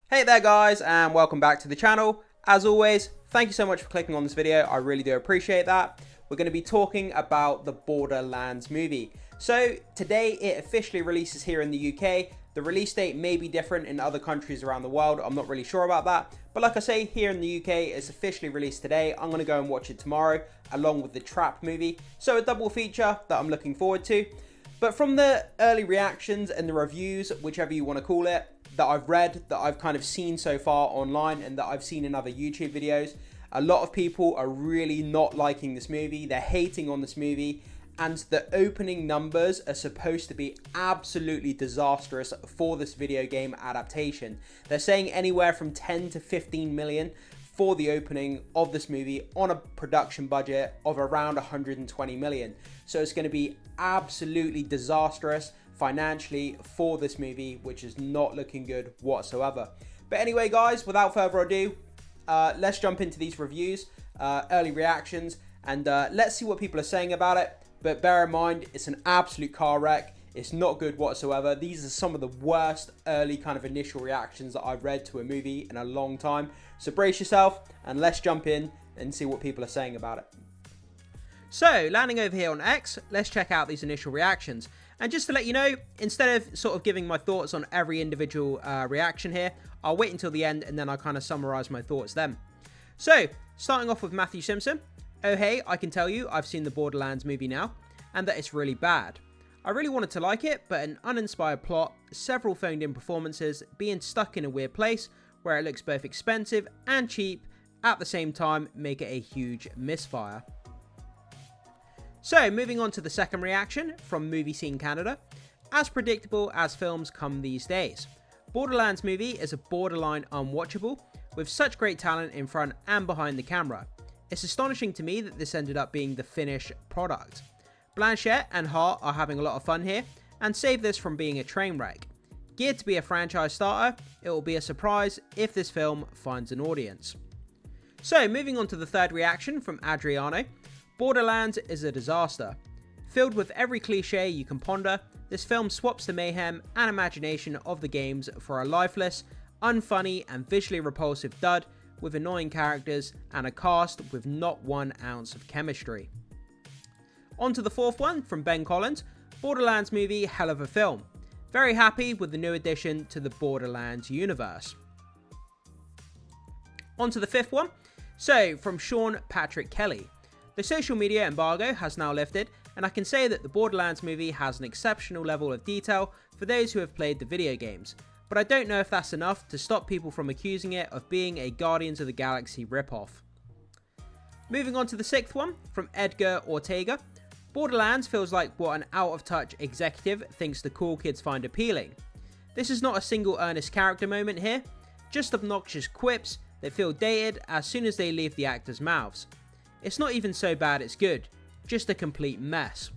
Hey there guys, and welcome back to the channel. As always, thank you so much for clicking on this video. I really do appreciate that. We're going to be talking about the Borderlands movie. So today it officially releases here in the UK. The release date may be different in other countries around the world. I'm not really sure about that. But like I say, here in the UK, it's officially released today. I'm going to go and watch it tomorrow, along with the Trap movie. So a double feature that I'm looking forward to. But from the early reactions and the reviews, whichever you want to call it, that I've read, that I've kind of seen so far online and that I've seen in other YouTube videos, a lot of people are really not liking this movie. They're hating on this movie, and the opening numbers are supposed to be absolutely disastrous for this video game adaptation. They're saying anywhere from 10 to 15 million for the opening of this movie on a production budget of around 120 million. So it's going to be absolutely disastrous financially for this movie, which is not looking good whatsoever. But anyway guys, without further ado, let's jump into these reviews, early reactions, and let's see what people are saying about it. But bear in mind, it's an absolute car wreck. It's not good whatsoever. These are some of the worst early kind of initial reactions that I've read to a movie in a long time. So brace yourself and let's jump in and see what people are saying about it. So landing over here on X, let's check out these initial reactions. And just to let you know, instead of sort of giving my thoughts on every individual reaction here, I'll wait until the end and then I'll kind of summarize my thoughts then. So, starting off with Matthew Simpson. Oh hey, I can tell you I've seen the Borderlands movie now, and that it's really bad. I really wanted to like it, but an uninspired plot, several phoned in performances, being stuck in a weird place where it looks both expensive and cheap, at the same time make it a huge misfire. So, moving on to the second reaction from Movie Scene Canada. As predictable as films come these days, Borderlands movie is a borderline unwatchable, with such great talent in front and behind the camera. It's astonishing to me that this ended up being the finished product. Blanchett and Hart are having a lot of fun here, and save this from being a train wreck. Geared to be a franchise starter, it will be a surprise if this film finds an audience. So, moving on to the third reaction from Adriano. Borderlands is a disaster. Filled with every cliche you can ponder, this film swaps the mayhem and imagination of the games for a lifeless, unfunny and visually repulsive dud with annoying characters and a cast with not 1 ounce of chemistry. On to the fourth one from Ben Collins. Borderlands movie, hell of a film. Very happy with the new addition to the Borderlands universe. On to the fifth one. So, from Sean Patrick Kelly. The social media embargo has now lifted, and I can say that the Borderlands movie has an exceptional level of detail for those who have played the video games, but I don't know if that's enough to stop people from accusing it of being a Guardians of the Galaxy ripoff. Moving on to the sixth one, from Edgar Ortega. Borderlands feels like what an out-of-touch executive thinks the cool kids find appealing. This is not a single earnest character moment here, just obnoxious quips that feel dated as soon as they leave the actors' mouths. It's not even so bad it's good, just a complete mess.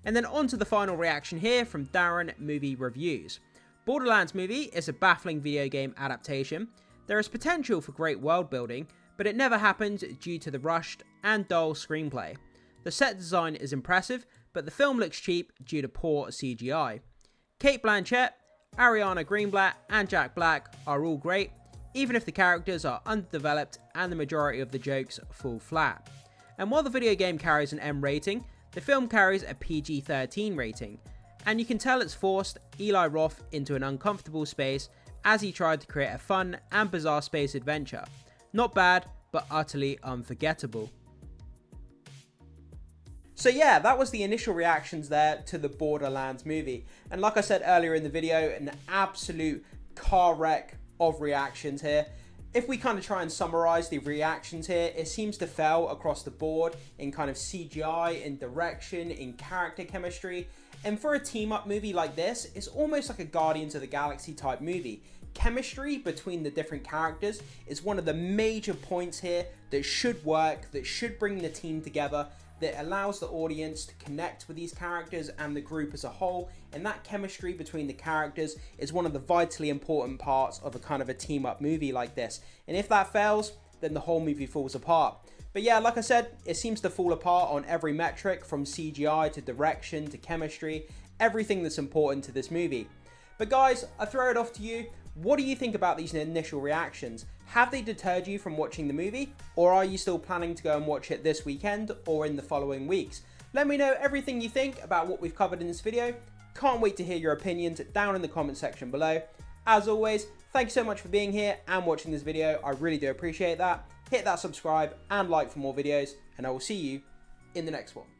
And then on to the final reaction here from Darren Movie Reviews. Borderlands movie is a baffling video game adaptation. There is potential for great world building, but it never happened due to the rushed and dull screenplay. The set design is impressive, but the film looks cheap due to poor CGI. Cate Blanchett, Ariana Greenblatt and Jack Black are all great, even if the characters are underdeveloped and the majority of the jokes fall flat. And while the video game carries an M rating, the film carries a PG-13 rating, and you can tell it's forced Eli Roth into an uncomfortable space as he tried to create a fun and bizarre space adventure. Not bad, but utterly unforgettable. So yeah, that was the initial reactions there to the Borderlands movie. And like I said earlier in the video, an absolute car wreck of reactions here. If we kind of try and summarize the reactions here, it seems to fail across the board in kind of CGI, in direction, in character chemistry. And for a team-up movie like this, it's almost like a Guardians of the Galaxy type movie. Chemistry between the different characters is one of the major points here that should work, that should bring the team together, that allows the audience to connect with these characters and the group as a whole. And that chemistry between the characters is one of the vitally important parts of a kind of a team-up movie like this. And if that fails, then the whole movie falls apart. But yeah, like I said, it seems to fall apart on every metric, from CGI to direction to chemistry, everything that's important to this movie. But guys, I throw it off to you. What do you think about these initial reactions? Have they deterred you from watching the movie, or are you still planning to go and watch it this weekend or in the following weeks? Let me know everything you think about what we've covered in this video. Can't wait to hear your opinions down in the comment section below. As always, thank you so much for being here and watching this video. I really do appreciate that. Hit that subscribe and like for more videos, and I will see you in the next one.